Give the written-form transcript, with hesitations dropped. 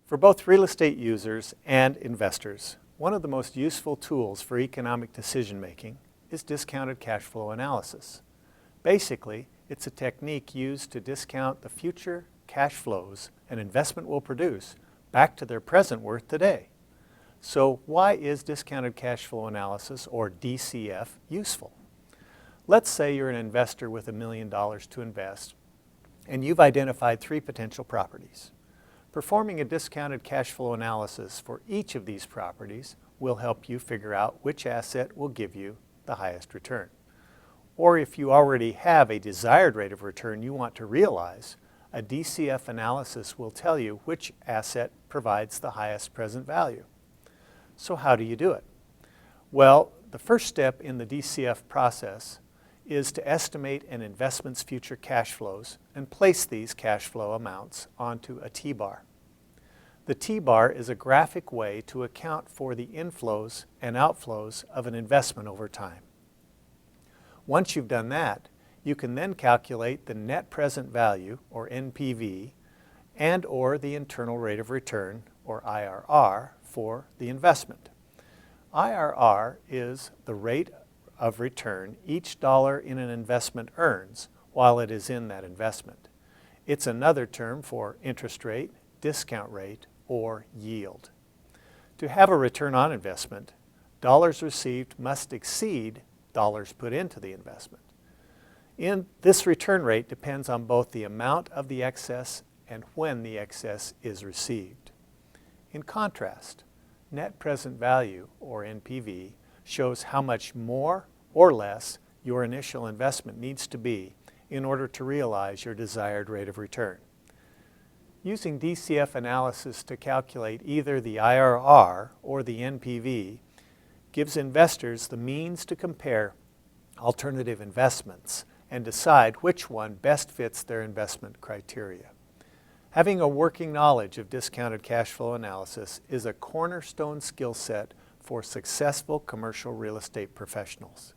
For both real estate users and investors, one of the most useful tools for economic decision making is discounted cash flow analysis. Basically, it's a technique used to discount the future cash flows an investment will produce back to their present worth today. So why is discounted cash flow analysis, or DCF, useful? Let's say you're an investor with $1 million to invest, and you've identified 3 potential properties. Performing a discounted cash flow analysis for each of these properties will help you figure out which asset will give you the highest return. Or if you already have a desired rate of return you want to realize, a DCF analysis will tell you which asset provides the highest present value. So how do you do it? Well, the first step in the DCF process is to estimate an investment's future cash flows and place these cash flow amounts onto a T-bar. The T-bar is a graphic way to account for the inflows and outflows of an investment over time. Once you've done that, you can then calculate the net present value, or NPV, and or the internal rate of return, or IRR, for the investment. IRR is the rate of return each dollar in an investment earns while it is in that investment. It's another term for interest rate, discount rate, or yield. To have a return on investment, dollars received must exceed dollars put into the investment. This return rate depends on both the amount of the excess and when the excess is received. In contrast, net present value, or NPV, shows how much more or less your initial investment needs to be in order to realize your desired rate of return. Using DCF analysis to calculate either the IRR or the NPV gives investors the means to compare alternative investments and decide which one best fits their investment criteria. Having a working knowledge of discounted cash flow analysis is a cornerstone skill set for successful commercial real estate professionals.